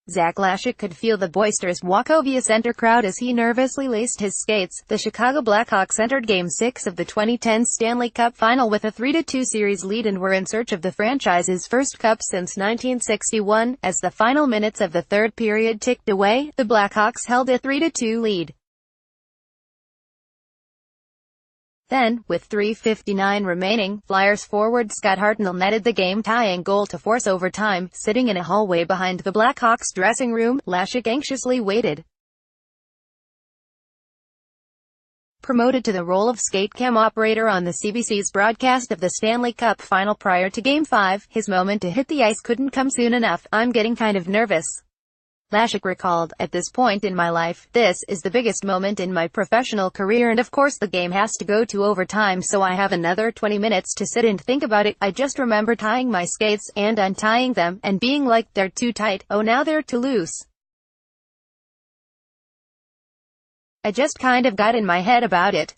Zach Lasik could feel the boisterous Wachovia Center crowd as he nervously laced his skates. The Chicago Blackhawks entered Game 6 of the 2010 Stanley Cup Final with a 3-2 series lead and were in search of the franchise's first cup since 1961. As the final minutes of the third period ticked away, the Blackhawks held a 3-2 lead. Then, with 3:59 remaining, Flyers forward Scott Hartnell netted the game-tying goal to force overtime. Sitting in a hallway behind the Blackhawks dressing room, Lasik anxiously waited. Promoted to the role of skate cam operator on the CBC's broadcast of the Stanley Cup Final prior to Game 5, his moment to hit the ice couldn't come soon enough. "I'm getting kind of nervous," Lasik recalled. "At this point in my life, this is the biggest moment in my professional career, and of course the game has to go to overtime, so I have another 20 minutes to sit and think about it. I just remember tying my skates, and untying them, and being like, they're too tight, oh now they're too loose. I just kind of got in my head about it.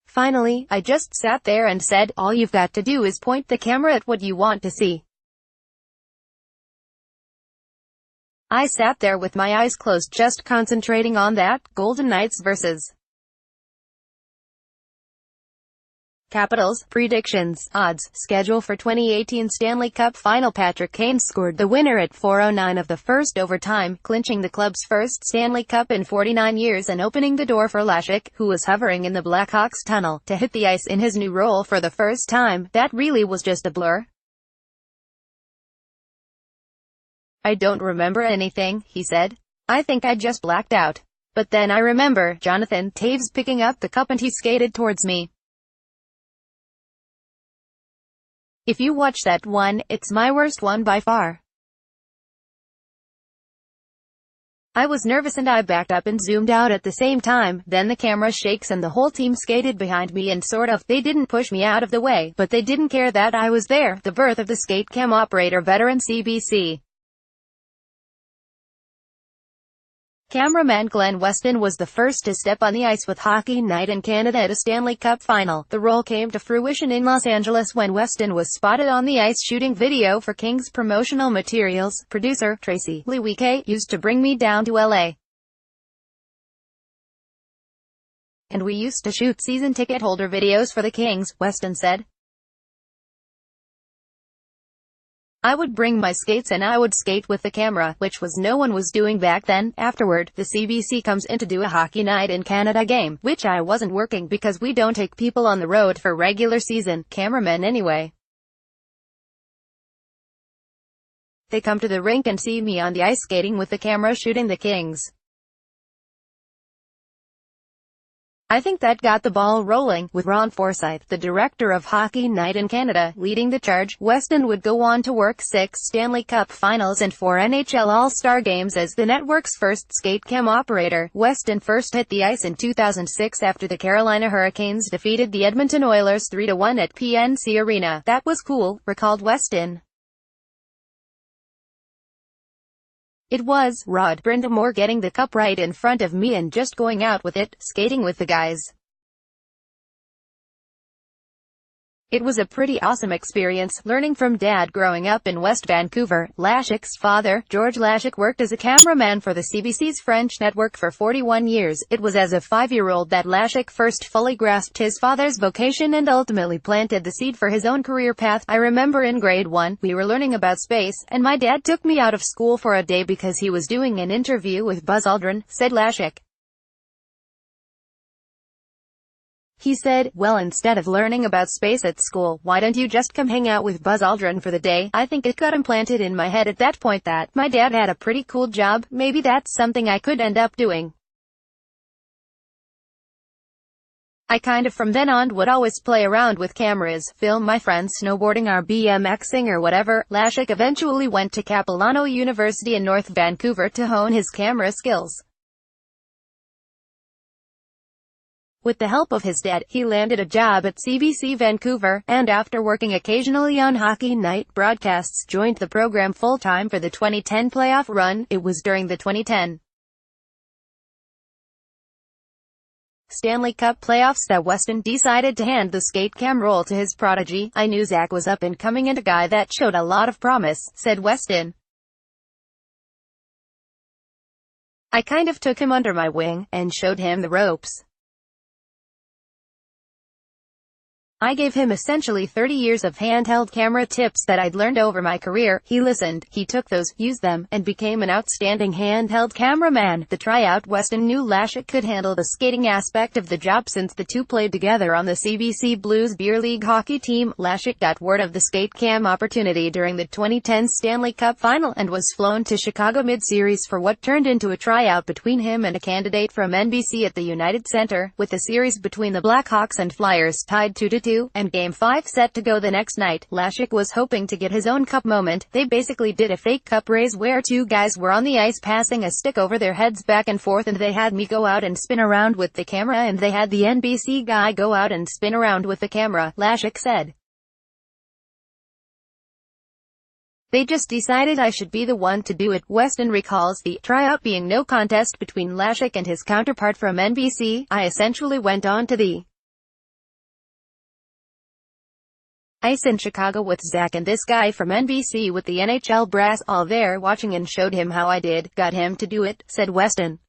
Finally, I just sat there and said, all you've got to do is point the camera at what you want to see. I sat there with my eyes closed just concentrating on that." Golden Knights vs. Capitals, predictions, odds, schedule for 2018 Stanley Cup Final. Patrick Kane scored the winner at 4:09 of the first overtime, clinching the club's first Stanley Cup in 49 years and opening the door for Lasik, who was hovering in the Blackhawks tunnel, to hit the ice in his new role for the first time. "That really was just a blur. I don't remember anything," he said. "I think I just blacked out. But then I remember Jonathan Toews picking up the cup and he skated towards me. If you watch that one, it's my worst one by far. I was nervous and I backed up and zoomed out at the same time. Then the camera shakes and the whole team skated behind me and they didn't push me out of the way, but they didn't care that I was there." The birth of the skate cam operator. Veteran CBC cameraman Glenn Weston was the first to step on the ice with Hockey Night in Canada at a Stanley Cup Final. The role came to fruition in Los Angeles when Weston was spotted on the ice shooting video for King's promotional materials. Producer Tracy Lewicke used to bring me down to LA, and we used to shoot season ticket holder videos for the Kings, Weston said. I would bring my skates and I would skate with the camera, which was no one was doing back then. Afterward, the CBC comes in to do a Hockey Night in Canada game, which I wasn't working because we don't take people on the road for regular season, cameramen anyway. They come to the rink and see me on the ice skating with the camera shooting the Kings. I think that got the ball rolling, with Ron Forsyth, the director of Hockey Night in Canada, leading the charge. Weston would go on to work 6 Stanley Cup Finals and 4 NHL All-Star Games as the network's first skate cam operator. Weston first hit the ice in 2006 after the Carolina Hurricanes defeated the Edmonton Oilers 3-1 at PNC Arena. "That was cool," recalled Weston. "It was, Rod Brind'Amour getting the cup right in front of me and just going out with it, skating with the guys. It was a pretty awesome experience, learning from Dad growing up in West Vancouver." Lasik's father, George Lasik, worked as a cameraman for the CBC's French network for 41 years. It was as a 5-year-old that Lasik first fully grasped his father's vocation and ultimately planted the seed for his own career path. "I remember in grade 1, we were learning about space, and my dad took me out of school for a day because he was doing an interview with Buzz Aldrin," said Lasik. He said, "Well, instead of learning about space at school, why don't you just come hang out with Buzz Aldrin for the day?" I think it got implanted in my head at that point that my dad had a pretty cool job. Maybe that's something I could end up doing. I kind of from then on would always play around with cameras, film my friends snowboarding or BMXing or whatever." Lasik eventually went to Capilano University in North Vancouver to hone his camera skills. With the help of his dad, he landed a job at CBC Vancouver, and after working occasionally on Hockey Night broadcasts, joined the program full-time for the 2010 playoff run. It was during the 2010 Stanley Cup playoffs that Weston decided to hand the skate cam role to his prodigy. I knew Zach was up and coming and a guy that showed a lot of promise, said Weston. I kind of took him under my wing, and showed him the ropes. I gave him essentially 30 years of handheld camera tips that I'd learned over my career. He listened, he took those, used them, and became an outstanding handheld cameraman. The tryout. Weston knew Lasik could handle the skating aspect of the job since the two played together on the CBC Blues Beer League hockey team. Lasik got word of the skate cam opportunity during the 2010 Stanley Cup Final and was flown to Chicago mid-series for what turned into a tryout between him and a candidate from NBC at the United Center, with the series between the Blackhawks and Flyers tied 2-2. And Game 5 set to go the next night. Lasik was hoping to get his own cup moment. They basically did a fake cup raise where two guys were on the ice passing a stick over their heads back and forth, and they had me go out and spin around with the camera, and they had the NBC guy go out and spin around with the camera, Lasik said. They just decided I should be the one to do it. Weston recalls the tryout being no contest between Lasik and his counterpart from NBC. I essentially went on to the ice in Chicago with Zach and this guy from NBC with the NHL brass all there watching and showed him how I did, got him to do it, said Weston.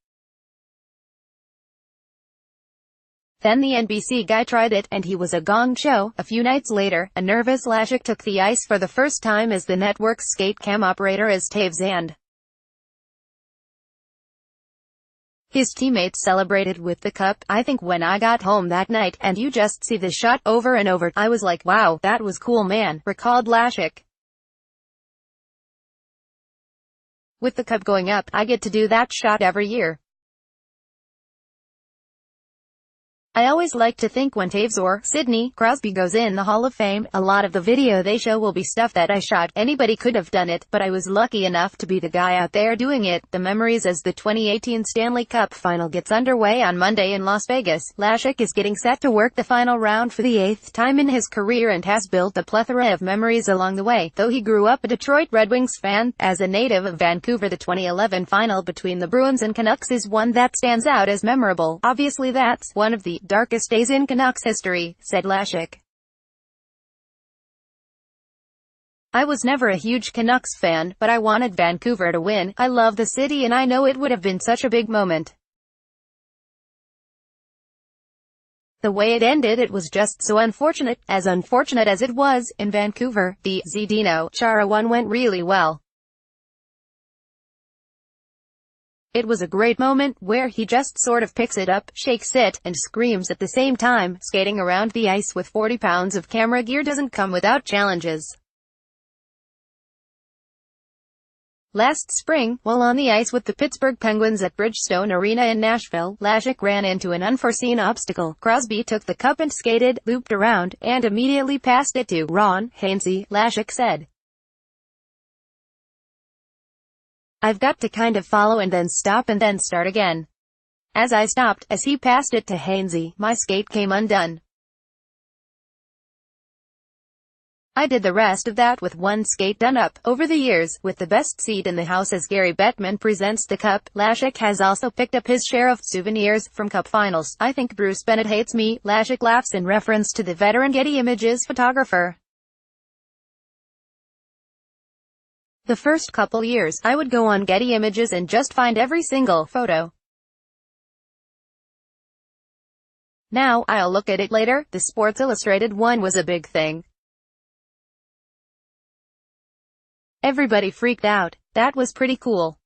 Then the NBC guy tried it, and he was a gong show. A few nights later, a nervous Lasik took the ice for the first time as the network's skate cam operator as Taves and his teammates celebrated with the cup. I think when I got home that night, and you just see the shot over and over, I was like, wow, that was cool, man, recalled Lasik. With the cup going up, I get to do that shot every year. I always like to think when Taves or Sidney Crosby goes in the Hall of Fame, a lot of the video they show will be stuff that I shot. Anybody could have done it, but I was lucky enough to be the guy out there doing it. The memories as the 2018 Stanley Cup Final gets underway on Monday in Las Vegas. Lasik is getting set to work the final round for the 8th time in his career and has built a plethora of memories along the way. Though he grew up a Detroit Red Wings fan, as a native of Vancouver, the 2011 final between the Bruins and Canucks is one that stands out as memorable. Obviously that's one of the darkest days in Canucks history, said Lasik. I was never a huge Canucks fan, but I wanted Vancouver to win. I love the city and I know it would have been such a big moment. The way it ended, it was just so unfortunate. As unfortunate as it was, in Vancouver, the Zdeno Chara one went really well. It was a great moment, where he just sort of picks it up, shakes it, and screams at the same time. Skating around the ice with 40 pounds of camera gear doesn't come without challenges. Last spring, while on the ice with the Pittsburgh Penguins at Bridgestone Arena in Nashville, Lasik ran into an unforeseen obstacle. Crosby took the cup and skated, looped around, and immediately passed it to Ron Hainsey, Lasik said. I've got to kind of follow and then stop and then start again. As I stopped, as he passed it to Hainsey, my skate came undone. I did the rest of that with one skate done up. Over the years, with the best seat in the house as Gary Bettman presents the cup, Lasik has also picked up his share of souvenirs from cup finals. I think Bruce Bennett hates me, Lasik laughs in reference to the veteran Getty Images photographer. The first couple years, I would go on Getty Images and just find every single photo. Now, I'll look at it later. The Sports Illustrated one was a big thing. Everybody freaked out. That was pretty cool.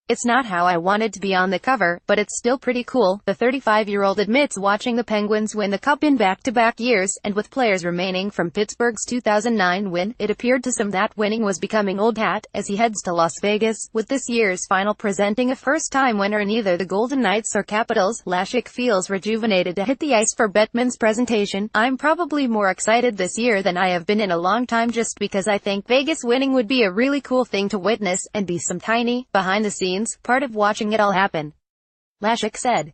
It's not how I wanted to be on the cover, but it's still pretty cool, the 35-year-old admits, watching the Penguins win the cup in back-to-back years, and with players remaining from Pittsburgh's 2009 win, it appeared to some that winning was becoming old hat, as he heads to Las Vegas, with this year's final presenting a first-time winner in either the Golden Knights or Capitals. Lasik feels rejuvenated to hit the ice for Bettman's presentation. I'm probably more excited this year than I have been in a long time, just because I think Vegas winning would be a really cool thing to witness, and be some tiny, behind-the-scenes part of watching it all happen, Lasik said.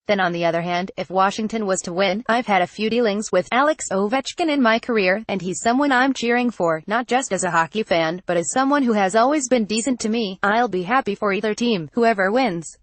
Then on the other hand, if Washington was to win, I've had a few dealings with Alex Ovechkin in my career, and he's someone I'm cheering for, not just as a hockey fan, but as someone who has always been decent to me. I'll be happy for either team, whoever wins.